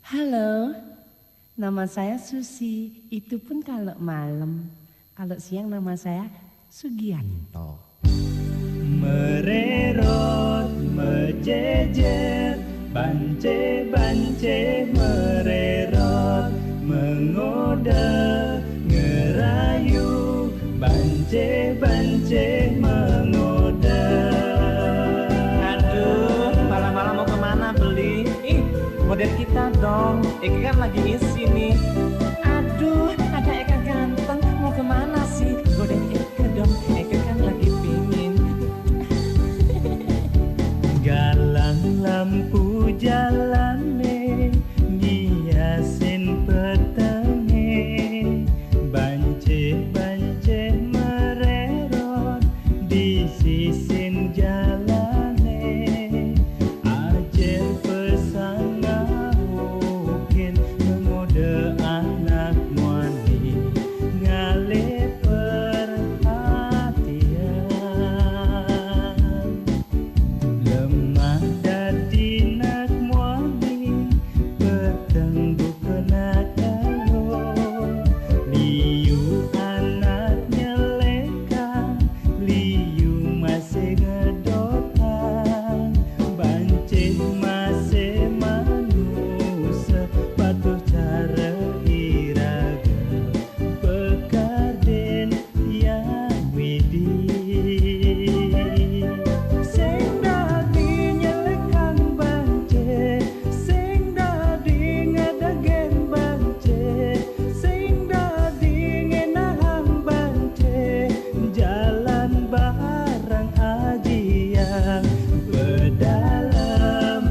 Halo, nama saya Susi. Itu pun kalau malam. Kalau siang nama saya Sugianto. Mererot, mejejer, bance-bance mererot, mengode, ngerayu, bance-bance mengode. Aduh, malam-malam mau kemana beli? Model kita dong, Eke kan lagi isi nih. Aduh, ada Eka ganteng. Mau kemana sih? Godain Eka dong. Eka kan lagi pingin. Galang lampu jalane, ngiasin petenge, bance-bance mererot, disisin jalane, ajer pesanga mungkin mengode anak muani, ngale perhatian. Lemah dadi nak muani, peteng bukena kalo, liu anaknya leka, liu masih ngedotan, bancih masih manusia, patuh cara iraga, pekarden yang widih. Sing dadi nyelekang bance, sing dadi ngedagen bance, sing dadi ngenahang bance, jalan barang ajian, pedalam,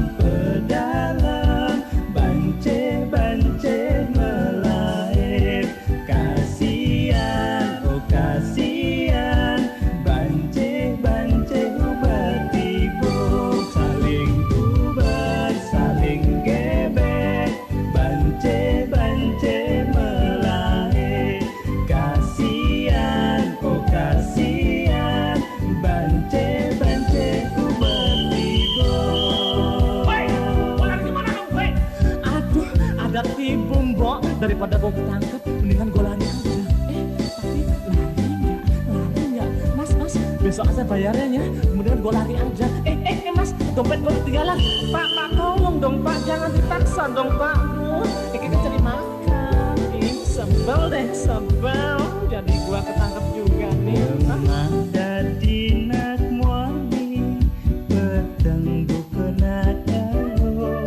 bance-bance melaep, kasihan, oh kasihan, bance-bance ubat tibuk, saling ubat, saling gebek, bance-bance melaep, kasihan, oh kasihan, bance-bance ubat tibuk. Woi, mau lari kemana kamu, woi? Aduh, ada tipu mbok. Daripada gue ketangkep, mendingan gue lari aja. Tapi lari nggak? Mas, Besok aja bayarnya ya, mendingan gue lari aja. Mas, dompet gue ketinggalan. Pak, tolong dong Pak, jangan dipaksa dong Pak. Eke kan cari makan. Sebel deh, sebel. Jadi gue ketangkep juga nih. Lemah dadi nak muani, peteng bukena kalo,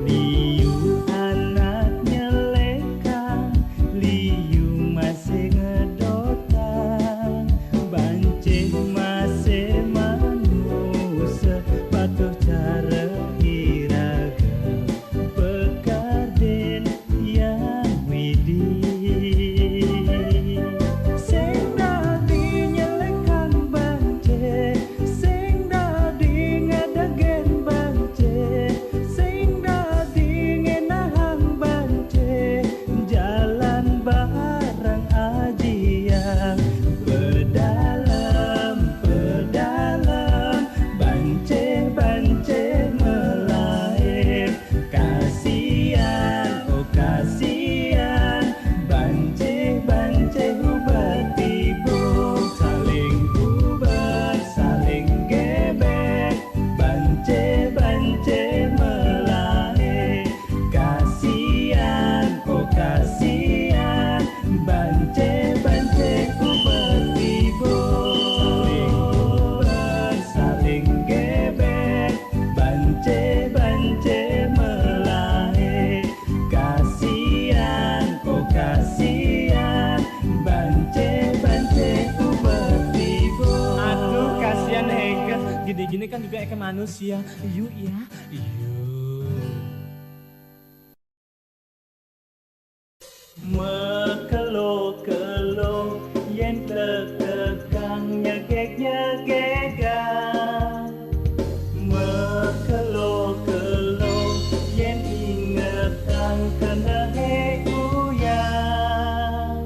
liu anaknya leka, liu masih ngedotan, bancih masih manusia, patuh cara iraga, pekarden yang widih. Sing dadi nyelekang bance, sing dadi ngedagen bance, sing dadi ngenahang bance, jalan barang ajian, pedalam, bance-bance melaep, kasihan, oh kasihan, bance-bance ubat tibuk, saling ubat, saling gebek, bance-bance melaep, kasihan, oh kasihan, bance-bance ubat tibuk, saling ubat, saling gebek, bance-bance melaep, kasihan, oh kasihan, bance-bance ubat tibuk. Aduh, kasihan Eke. Gini-gini kan juga Eke manusia. Yuk ya, yuk. Mekelo-kelo yen tekekang nyegek-nyegekan, mekelo-kelo yen ingetan kenehe uyang.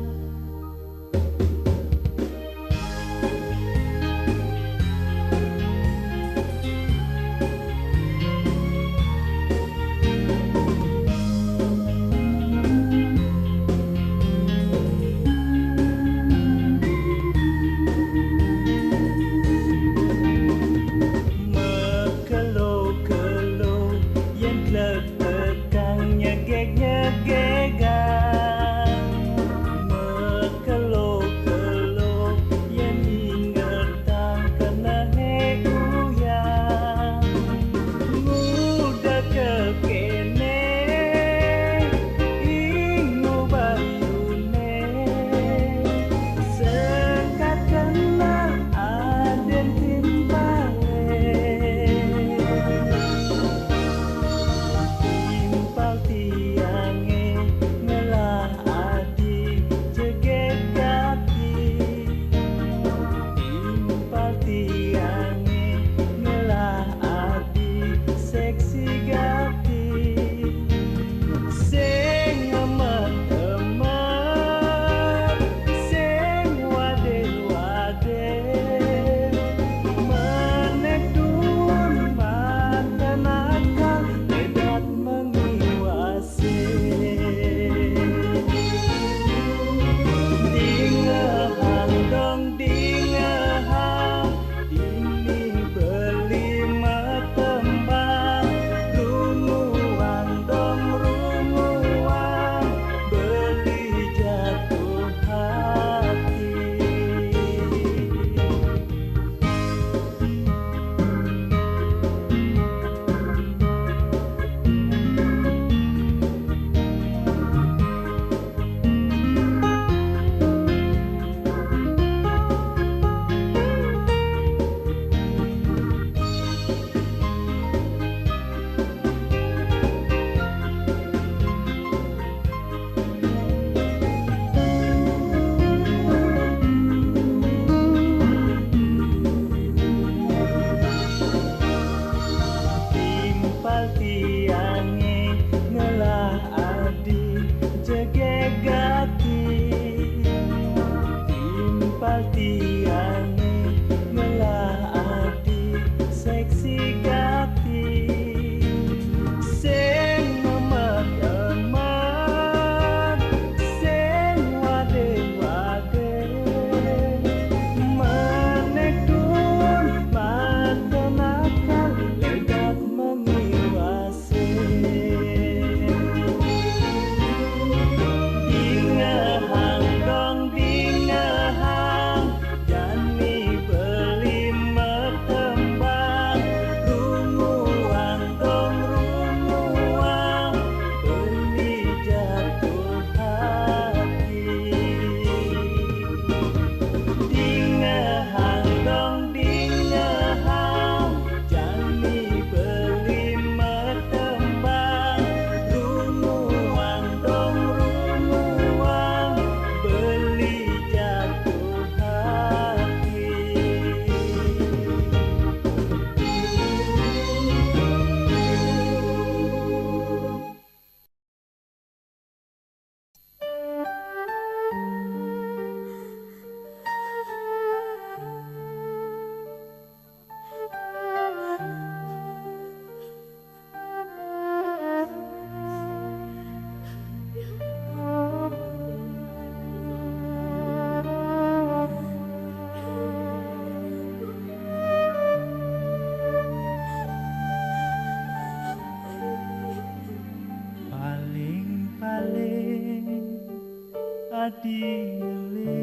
adiele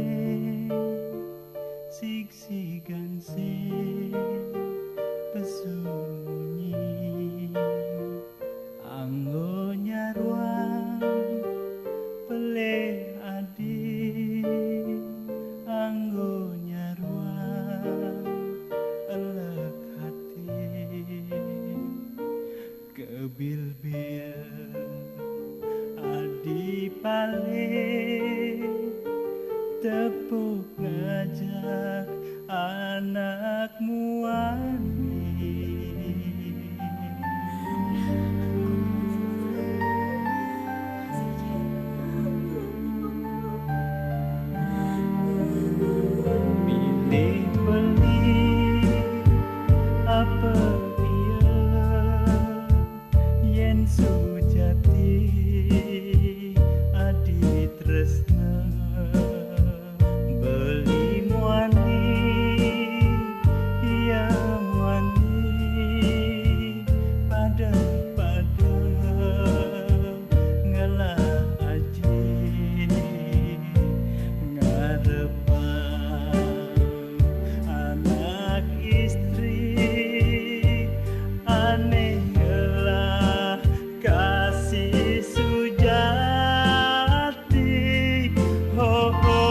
siksikan si pesunyi anggo nyaruang pele adi anggo nyaruang elek hati kebil-bil adi paling tepuk ngajak anakmu ani milih beli apa dia yen sujati adi tresna beli muani iya muani pada ngalah aji ngarepan anak istri aneh ngelah kasih sujati ho ho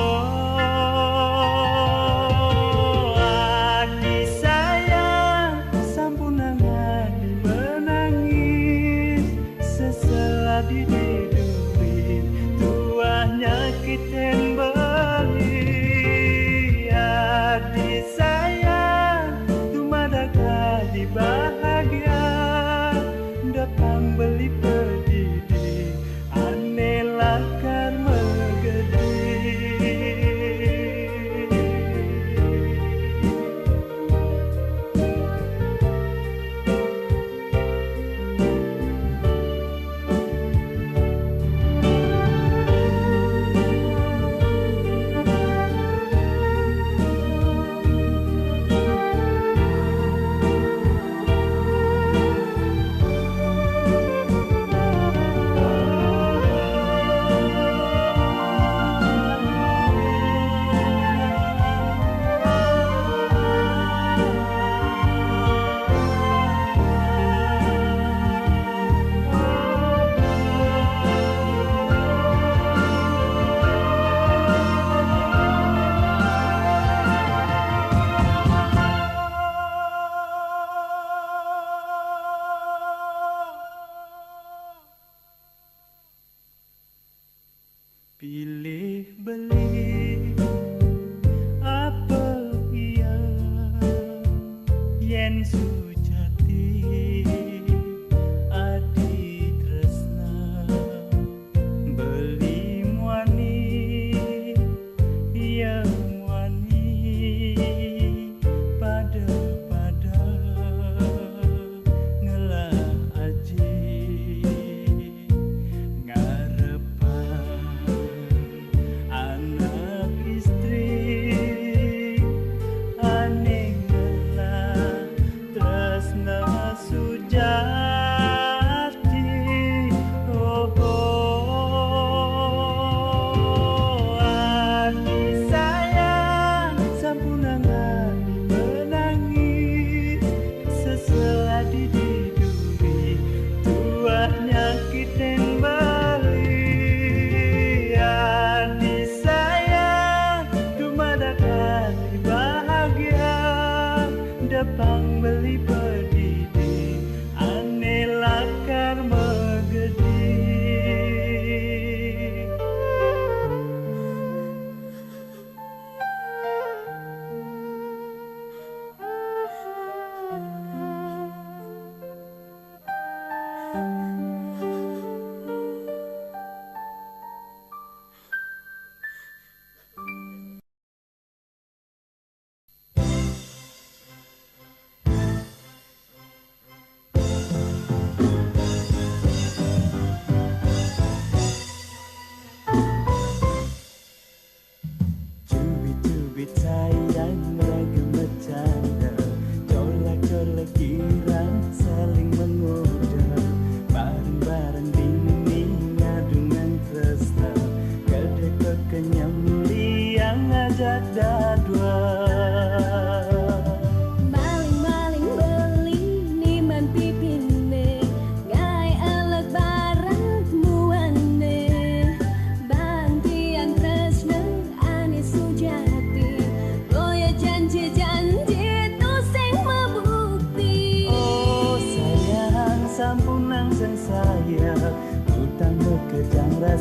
adi sayang sampunangan menangis sesalah diduduin tuahnya kiten beli adi sayang tumadaka di bahagia datang beli pendidik aneh lakar megedi pilih beli apa iya yen sujati adi tresna beli muani iya muani pada ngelah aji ngarepan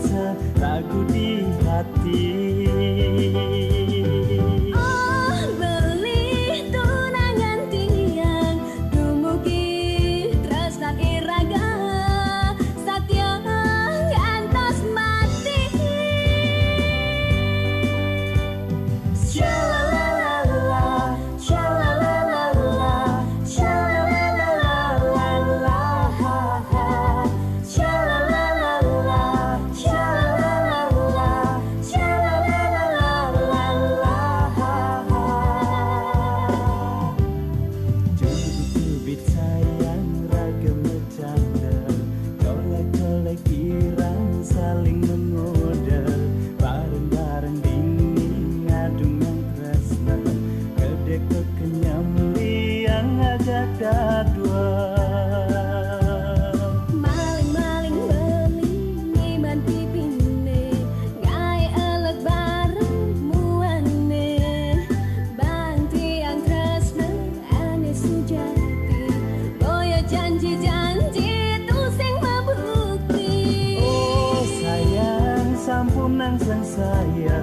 rasa ragu di hati. Oh beli tunangan tiang dumugi tresnan iraga satya ngantos mati. Shalalala, shalalala, shalalala, shalalala, shalalala, shalalala. Cubit-cubit sayang ragam bercanda, colek-colek irang saling menggoda, bareng-bareng dingin ngadung yang tresna, kedek kekenyam liang ngajak dadua. Maling-maling beli ngiman pipine gawe elek bareng muane bang tiang tresna ane sujati boyo janji-janji tu sing mabukti. Oh sayang sampun nangsang saya,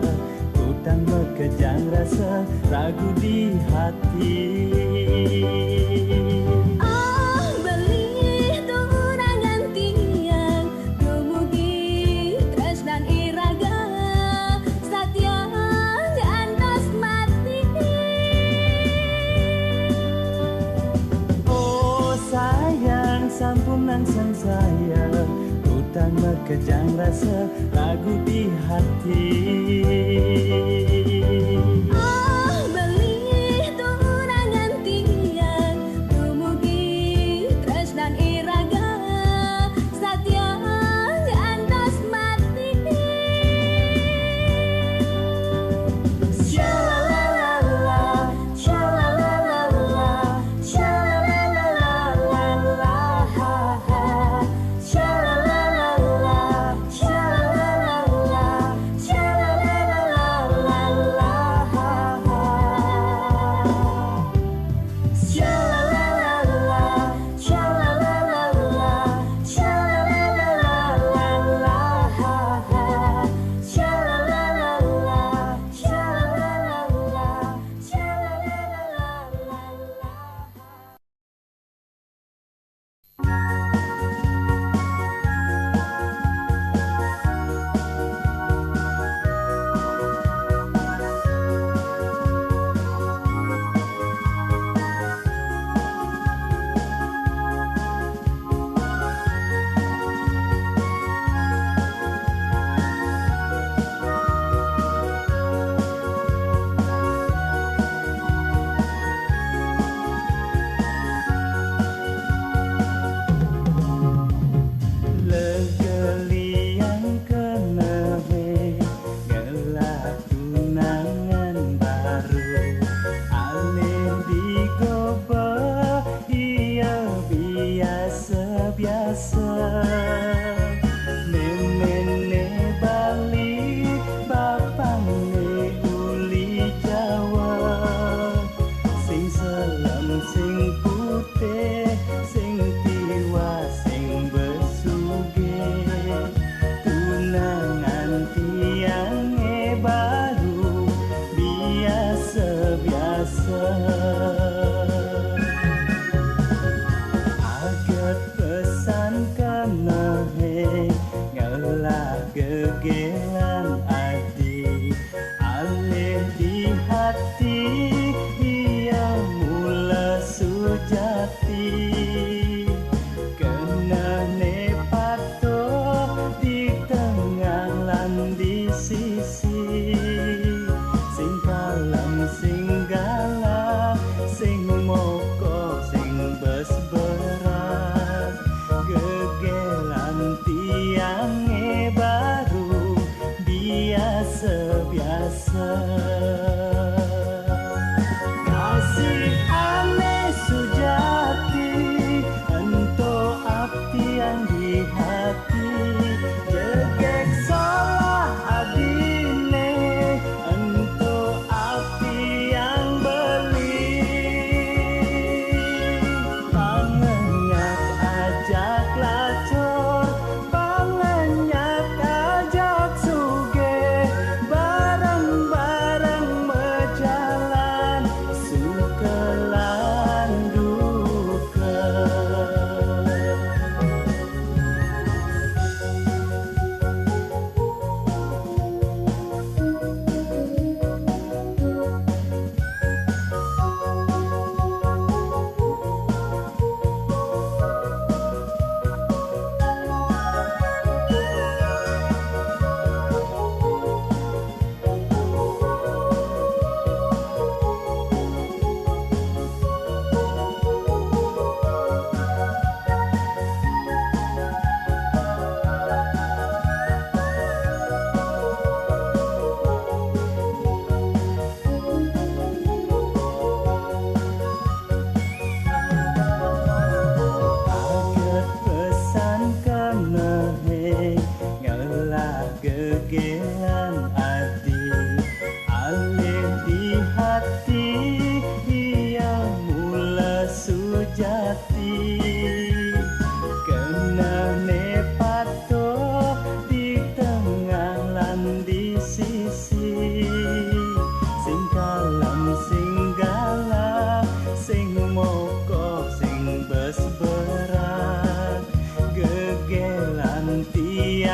utang bekejang rasa ragu di hati. Oh beli tunangan tiang dumugi tresnan iraga satya ngantos mati. Oh sayang sampun nangsang saya, utang bekejang rasa ragu di hati. Oh beli tunangan tiang dumugi tresnan iraga satya ngantos mati. Shalalala, shalalala, shalalala, shalalala, shalalala, tiange baru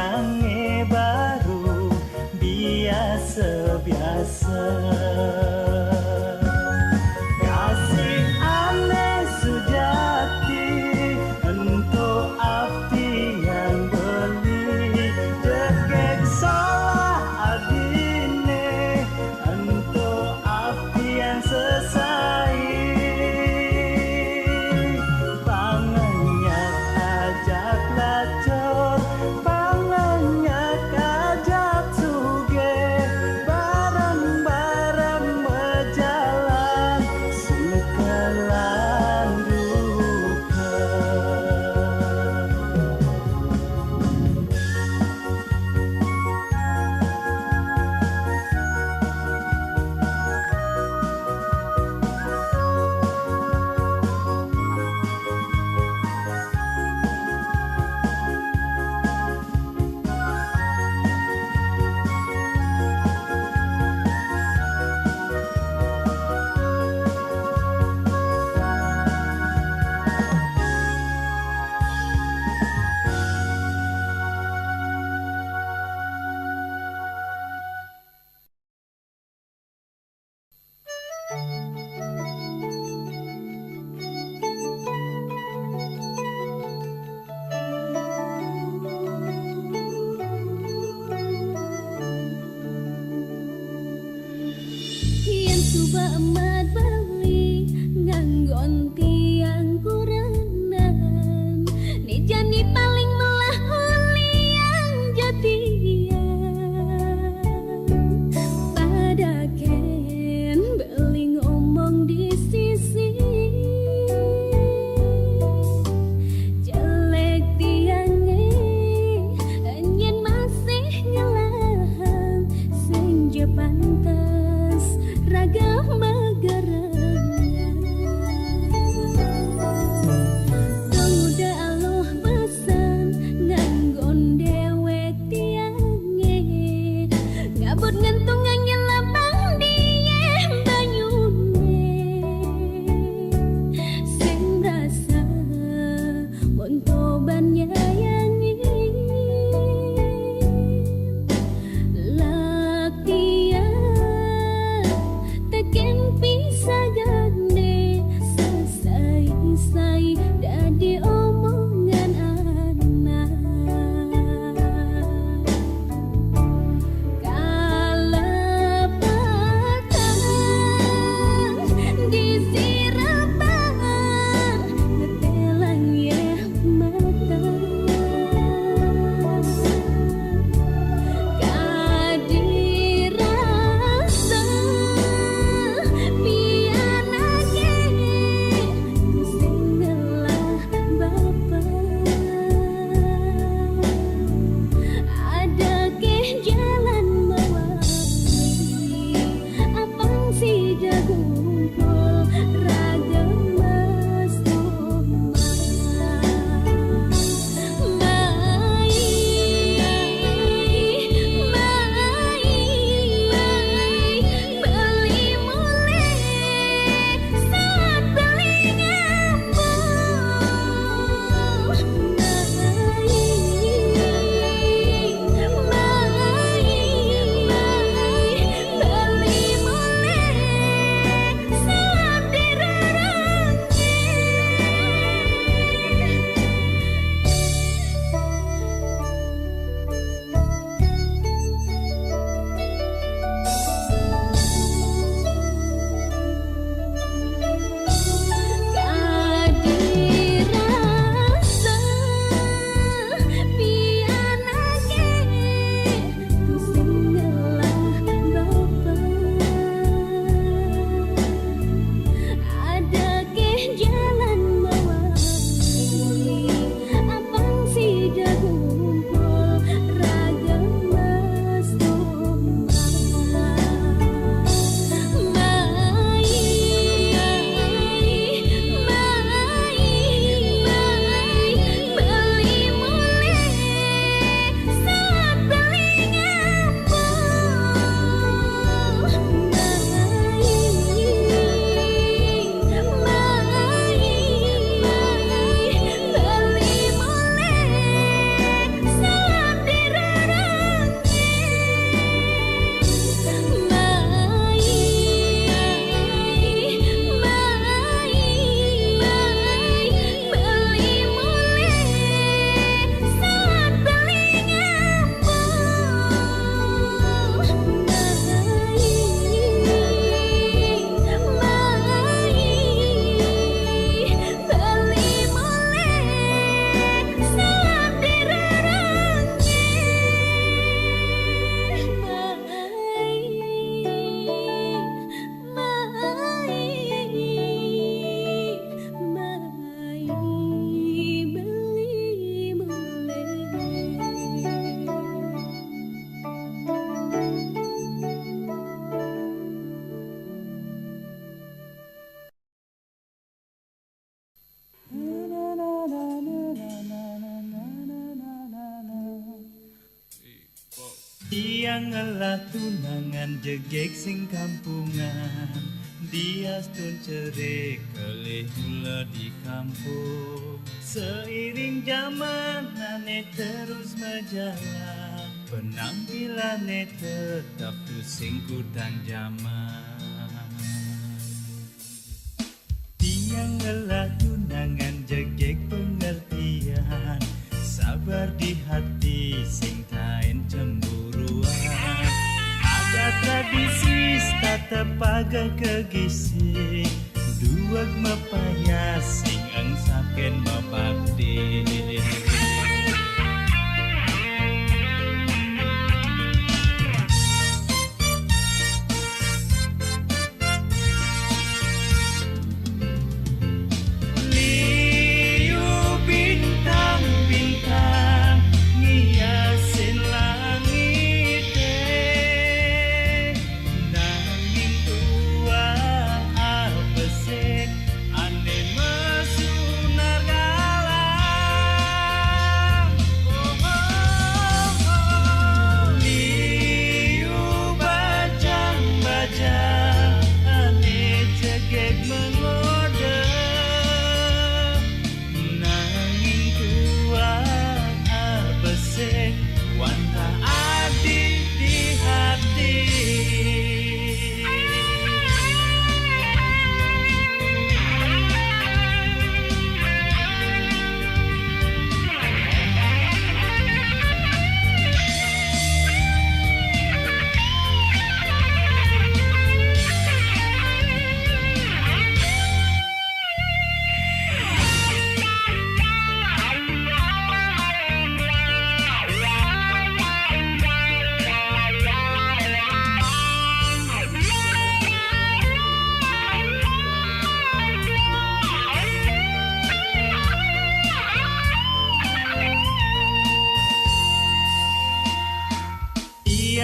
yange baru biasa-biasa. Kasih aneh sejati untuk api yang beli degek salah adine untuk api yang sesai. Pangannya ajak lacor, pangannya ajak suge, bareng-bareng berjalan sekelan duka. Yen coba emat bali nganggon tiang kurenan ni jani paling melah yang jadian pada ken beli ngomong di sisi jelek tiangnya anyen masih ngelahan senja pantas raga maga Tiang ngelah tunangan jegek sing kampungan, dia stun cerik kelih mula di kampung. Seiring zaman ane terus berjalan, penampilannya tetap tuh sing kudang zaman. Tiang ngelah tunangan jegek pengertian, sabar di hati sing tain cemburuan. Ada tradisi tetap agak kegisi, duag mapaya sing angsaken mabakti.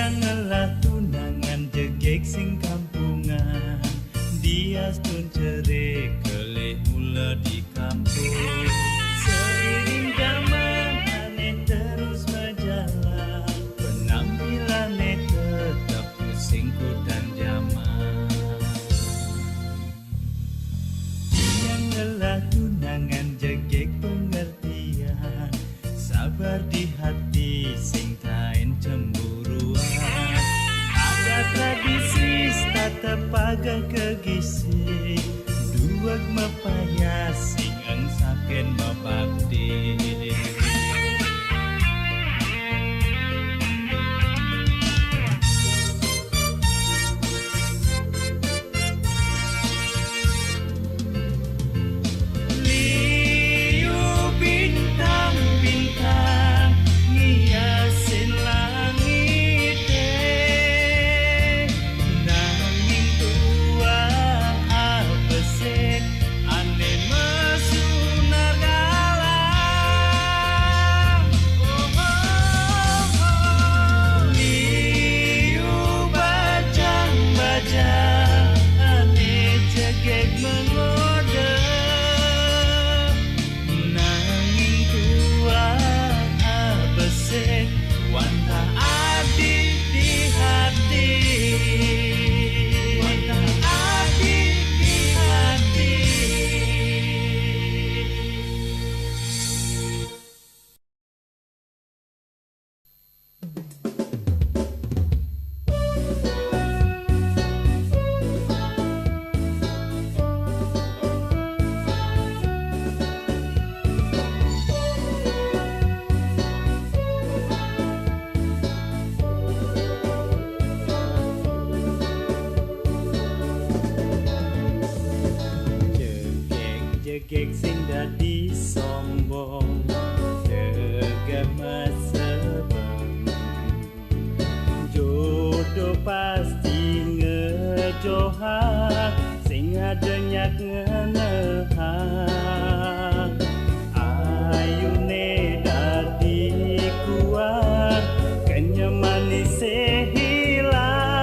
Ngelah tunangan jegek sing kampungan, dia stun cerik kelih mula di kampung. Seiring zaman ane terus berjalan, penampilannya tetap pusing kudang zaman. Dia ngelah tunangan jegek pengertian, sabar di hati sing tain cemburuan. Tradisi tetap agak kegisi, duag mapaya sing angsaken mabakti. Jegek sing dadi sombong, tegama sebeng. Jodoh pasti ngejohak, sing adenyak ngenehak. Ayune dadi kuat, kenyamanis hilang.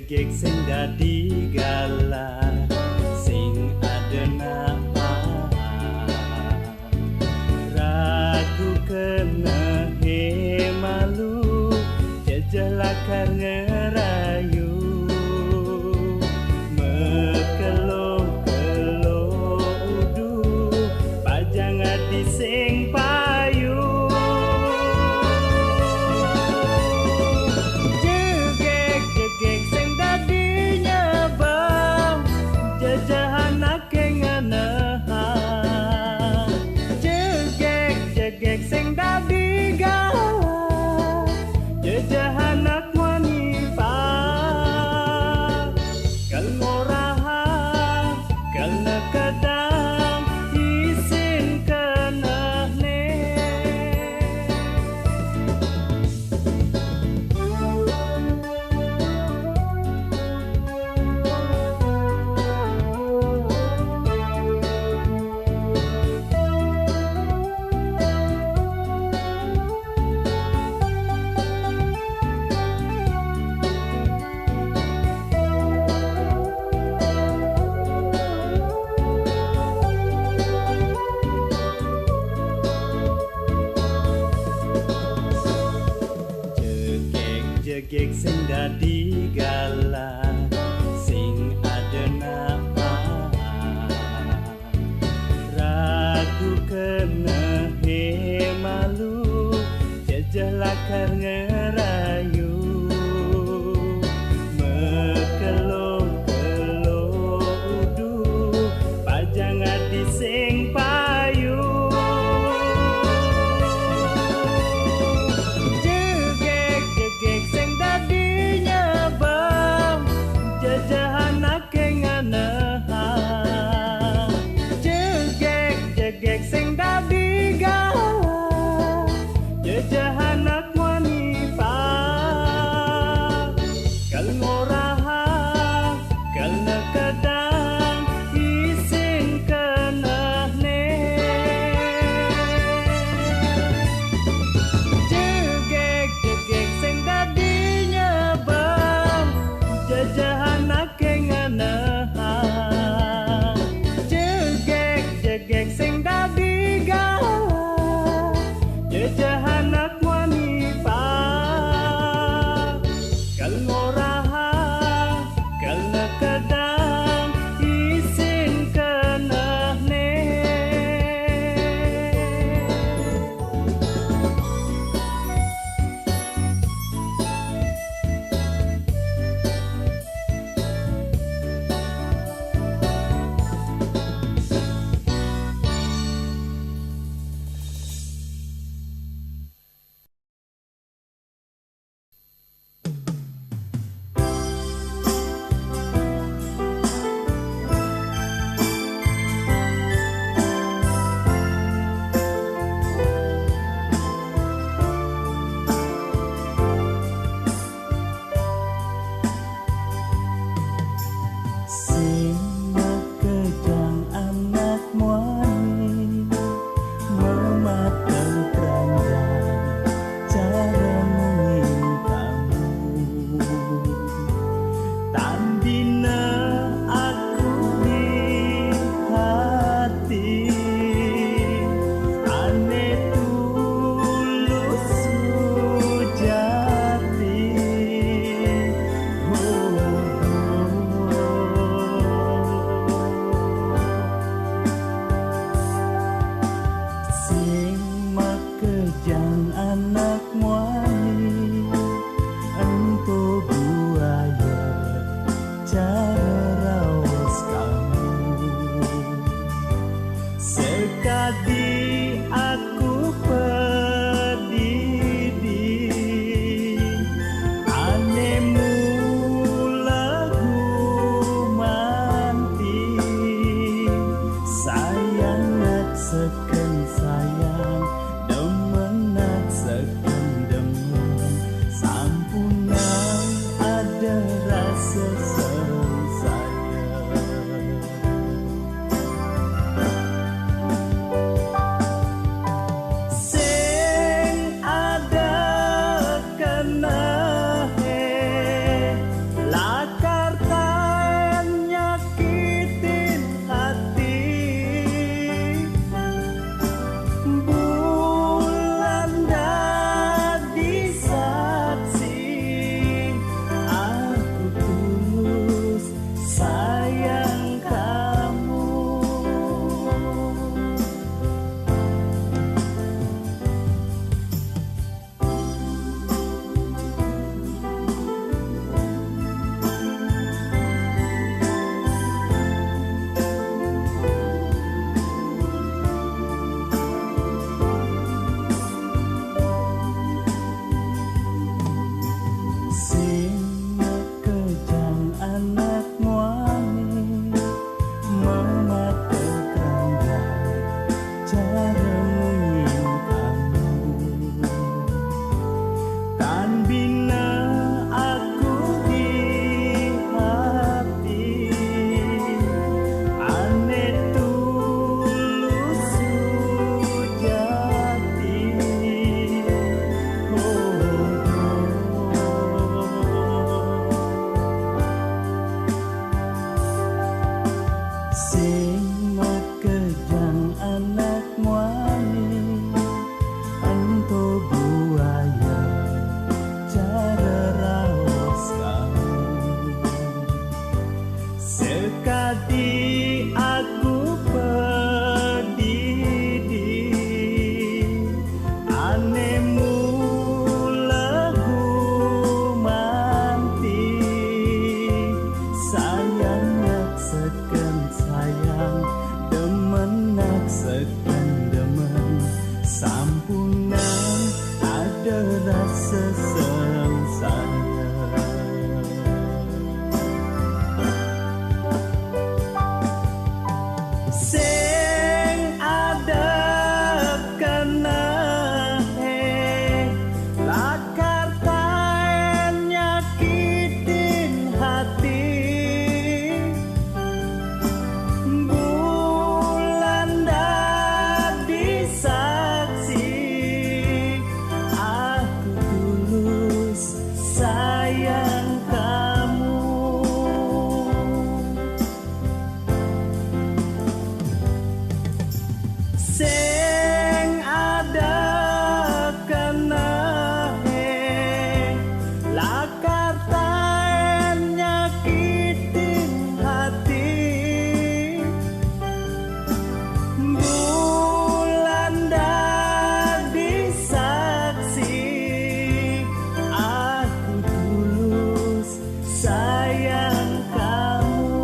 jegek sing dadi galah sing adena ragu kena he malu jejelakar ngerayu mekelo-kelo udu pajang adi sing payu jegek sing dadi nyabang jajahan ake nganehan jegek sing dadi galah jajahan ak wanita kalmorahan kalna kadang isin kenahne jegek sing dadi galah sing adena ragu kena he malu jejelakar ngerayu mekelo-kelo udu pajang adi sing payu jegek sing dadi nyabang jajahan ake nganehan jegek sing dadi galah jajahan ak wanita kalmorahan kalna kadang isin kenahne jegek sing dadi nyabang jajahan ake nganehan jegek sing dadi galah jajahan ak wanita kalmorahan kalna kadang isin kenahne sing makejang anak muani mematang keranjang cara memintamu tandina aku di hati ane tulus sujati sing makejang anak muani ento buaya cara rawas kamu sekadi aku pedidi anemu lagu manti sayang nak seken sayang demen nak seken demen sesengsara. Sing adep kena lakar taen nyakitin hati. Bulan dadi saksi, aku tulus sayang kamu. Sing ada kena lakar taen nyakitin hati. Bulan dadi saksi, aku tulus sayang kamu.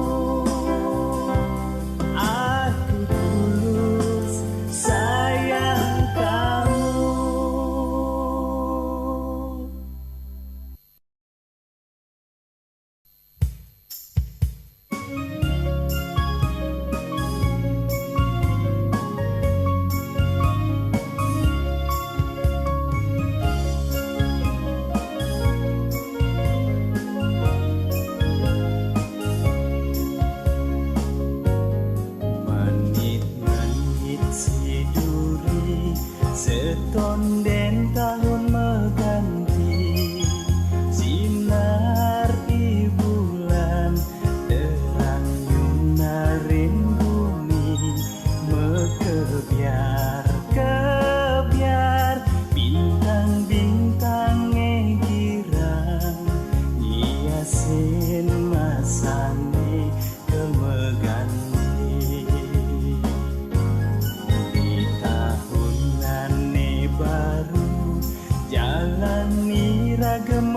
Aku tulus sayang kamu. Menit-menit si duri setonden tahun mengganti. Sinar i bulan terang nyunarin bumi. Kebiar bintang-bintangnya girang nyiasin masane kemeganti. Di tahunane baru jalani ragam